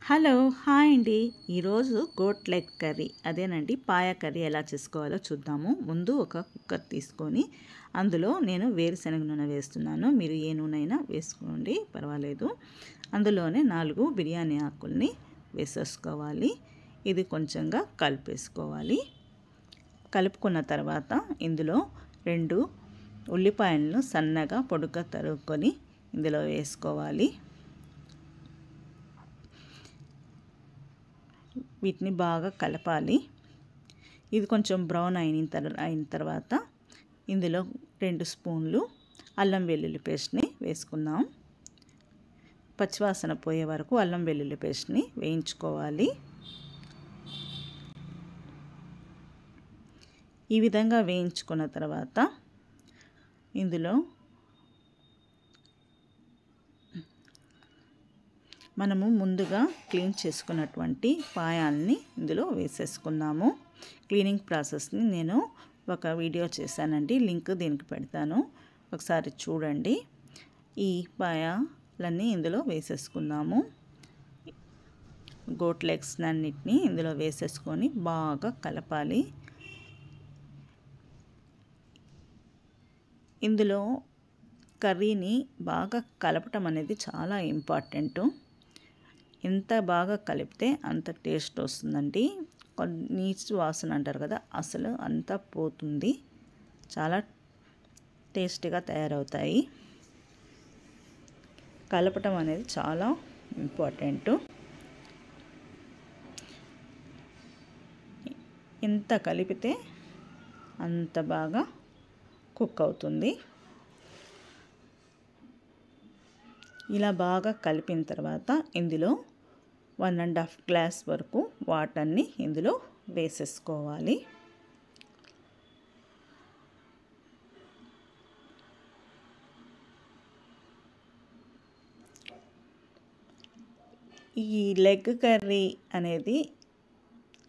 Hello hi అండి. ఈరోజు goat leg curry అదేనండి పాయ కర్రీ ఎలా చేసుకోవాలో చూద్దాము. ముందు ఒక కుక్కర్ తీసుకొని అందులో నేను వేరుశనగ నూనె వేస్తున్నాను. మీరు ఏ నూనె అయినా వేసుకోండి, పర్వాలేదు. అందులోనే 4 బిర్యానీ ఆకుల్ని వేసేసుకోవాలి. ఇది కొంచెంగా కలిపేసుకోవాలి. కలుపుకున్న తర్వాత ఇందులో 2 ఉల్లిపాయలను సన్నగా పొడుగ్గా తరుక్కొని ఇందులో వేసుకోవాలి. వీటిని బాగా కలపాలి. ఇది కొంచెం బ్రౌన్ అయిన తర్వాత ఇందులో 2 స్పూన్లు అల్లం వెల్లుల్లి పేస్ట్ని వేసుకుందాం. పచ్చివాసన పోయే వరకు అల్లం వెల్లుల్లి పేస్ట్ని వేయించుకోవాలి. ఈ విధంగా వేయించుకున్న తర్వాత ఇందులో మనము ముందుగా క్లీన్ చేసుకున్నటువంటి పాయాల్ని ఇందులో వేసేసుకుందాము. క్లీనింగ్ ప్రాసెస్ని నేను ఒక వీడియో చేశానండి, లింక్ దీనికి పెడతాను, ఒకసారి చూడండి. ఈ పాయాలన్నీ ఇందులో వేసేసుకుందాము. గోట్ లెగ్స్ అన్నిటిని ఇందులో వేసేసుకొని బాగా కలపాలి. ఇందులో కర్రీని బాగా కలపటం అనేది చాలా ఇంపార్టెంటు. ఎంత బాగా కలిపితే అంత టేస్ట్ వస్తుందండి. నీచు వాసన అంటారు కదా, అసలు అంతా పోతుంది. చాలా టేస్టీగా తయారవుతాయి. కలపటం అనేది చాలా ఇంపార్టెంటు. ఎంత కలిపితే అంత బాగా కుక్ అవుతుంది. ఇలా బాగా కలిపిన తర్వాత ఇందులో 1.5 గ్లాస్ వరకు వాటర్ని ఇందులో వేసేసుకోవాలి. ఈ లెగ్ కర్రీ అనేది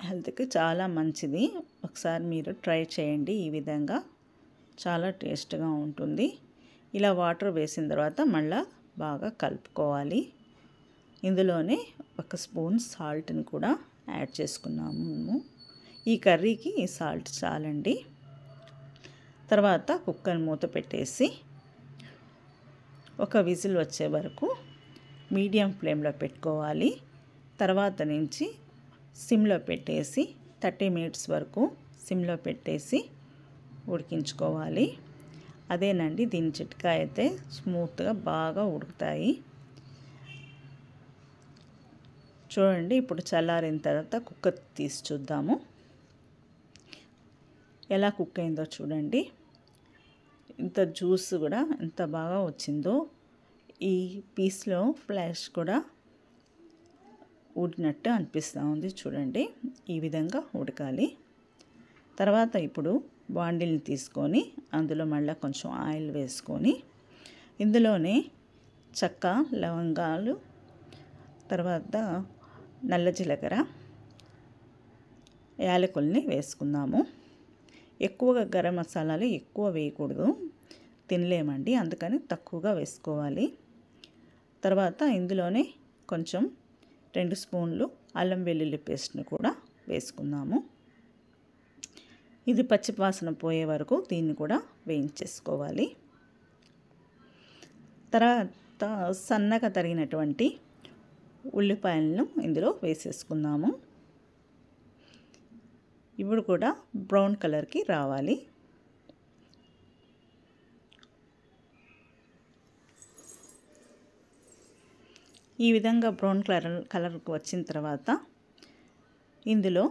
హెల్త్కి చాలా మంచిది. ఒకసారి మీరు ట్రై చేయండి. ఈ విధంగా చాలా టేస్ట్గా ఉంటుంది. ఇలా వాటర్ వేసిన తర్వాత మళ్ళీ బాగా కలుపుకోవాలి. ఇందులోనే 1 స్పూన్ సాల్ట్ని కూడా యాడ్ చేసుకున్నాము. ఈ కర్రీకి ఈ సాల్ట్ చాలండి. తర్వాత కుక్కర్ మూత పెట్టేసి ఒక విజిల్ వచ్చే వరకు మీడియం ఫ్లేమ్లో పెట్టుకోవాలి. తర్వాత నుంచి సిమ్లో పెట్టేసి 30 మినిట్స్ వరకు సిమ్లో పెట్టేసి ఉడికించుకోవాలి. అదేనండి దీని చిట్కా అయితే స్మూత్గా బాగా ఉడుకుతాయి. చూడండి, ఇప్పుడు చల్లారిన తర్వాత కుక్కర్ తీసి చూద్దాము. ఎలా కుక్ అయిందో చూడండి. ఇంత జ్యూస్ కూడా ఎంత బాగా వచ్చిందో. ఈ పీస్లో ఫ్లాష్ కూడా ఉడికినట్టు అనిపిస్తూ ఉంది. చూడండి, ఈ విధంగా ఉడకాలి. తర్వాత ఇప్పుడు బాండిల్ని తీసుకొని అందులో మళ్ళీ కొంచెం ఆయిల్ వేసుకొని ఇందులోనే చెక్క, లవంగాలు, తర్వాత నల్ల జీలకర్ర, యాలకుల్ని వేసుకుందాము. ఎక్కువగా గరం మసాలాలు ఎక్కువ వేయకూడదు, తినలేమండి, అందుకని తక్కువగా వేసుకోవాలి. తర్వాత ఇందులోనే కొంచెం 2 స్పూన్లు అల్లం వెల్లుల్లి పేస్ట్ని కూడా వేసుకుందాము. ఇది పచ్చి వాసన పోయే వరకు దీన్ని కూడా వేయించేసుకోవాలి. తర్వాత సన్నగా తరిగినటువంటి ఉల్లిపాయలను ఇందులో వేసేసుకుందాము. ఇప్పుడు కూడా బ్రౌన్ కలర్కి రావాలి. ఈ విధంగా బ్రౌన్ కలర్కి వచ్చిన తర్వాత ఇందులో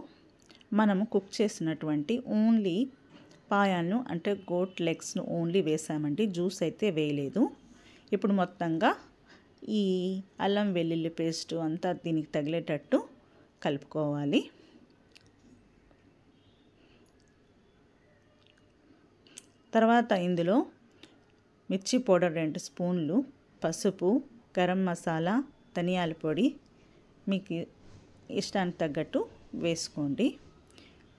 మనము కుక్ చేసినటువంటి ఓన్లీ పాయాలను అంటే గోట్ లెగ్స్ను ఓన్లీ వేసామండి, జ్యూస్ అయితే వేయలేదు. ఇప్పుడు మొత్తంగా ఈ అల్లం వెల్లుల్లి పేస్ట్ అంతా దీనికి తగిలేటట్టు కలుపుకోవాలి. తర్వాత ఇందులో మిర్చి పౌడర్ 2 స్పూన్లు, పసుపు, గరం మసాలా, ధనియాల పొడి మీకు ఇష్టానికి తగ్గట్టు వేసుకోండి.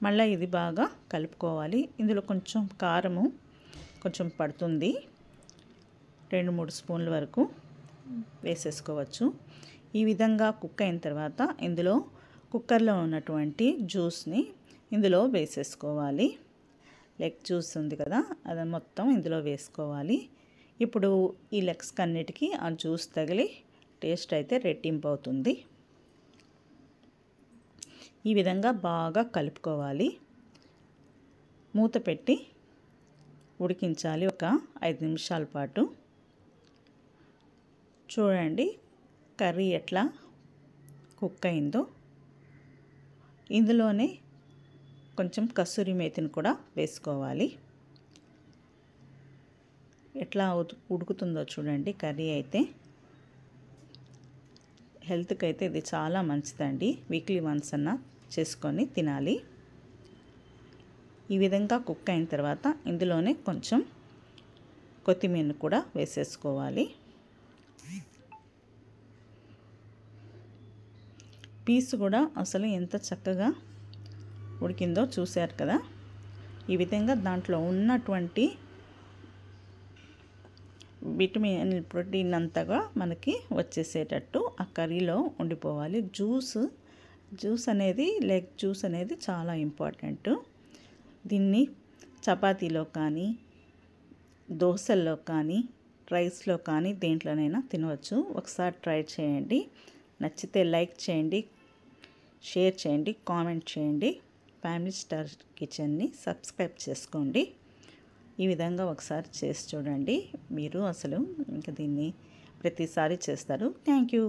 మళ్ళీ ఇది బాగా కలుపుకోవాలి. ఇందులో కొంచెం కారము కొంచెం పడుతుంది, 2-3 స్పూన్ల వరకు వేసేసుకోవచ్చు. ఈ విధంగా కుక్ అయిన తర్వాత ఇందులో కుక్కర్లో ఉన్నటువంటి జ్యూస్ని ఇందులో వేసేసుకోవాలి. లెగ్ జ్యూస్ ఉంది కదా, అది మొత్తం ఇందులో వేసుకోవాలి. ఇప్పుడు ఈ లెగ్స్ అన్నిటికీ ఆ జ్యూస్ తగిలి టేస్ట్ అయితే రెట్టింపు అవుతుంది. ఈ విధంగా బాగా కలుపుకోవాలి. మూత పెట్టి ఉడికించాలి ఒక 5 నిమిషాల పాటు. చూడండి కర్రీ ఎట్లా కుక్ అయిందో. ఇందులోనే కొంచెం కస్తూరి మేతిని కూడా వేసుకోవాలి. ఎట్లా ఉడుకుతుందో చూడండి. కర్రీ అయితే హెల్త్కి అయితే ఇది చాలా మంచిదండి. వీక్లీ వన్స్ అన్న చేసుకొని తినాలి. ఈ విధంగా కుక్ అయిన తర్వాత ఇందులోనే కొంచెం కొత్తిమీరను కూడా వేసేసుకోవాలి. పీస్ కూడా అసలు ఎంత చక్కగా ఉడికిందో చూశారు కదా. ఈ విధంగా దాంట్లో ఉన్నటువంటి విటమిన్ ప్రోటీన్ అంతగా మనకి వచ్చేసేటట్టు ఆ కర్రీలో ఉండిపోవాలి. జ్యూస్ అనేది లెగ్ జ్యూస్ అనేది చాలా ఇంపార్టెంట్. దీన్ని చపాతీలో కానీ, దోశల్లో కానీ, రైస్లో కానీ దేంట్లోనైనా తినవచ్చు. ఒకసారి ట్రై చేయండి. నచ్చితే లైక్ చేయండి, షేర్ చేయండి, కామెంట్ చేయండి. ఫ్యామిలీ స్టార్ కిచెన్ని సబ్స్క్రైబ్ చేసుకోండి. ఈ విధంగా ఒకసారి చేసి చూడండి. మీరు అసలు ఇంకా దీన్ని ప్రతిసారి చేస్తారు. Thank you.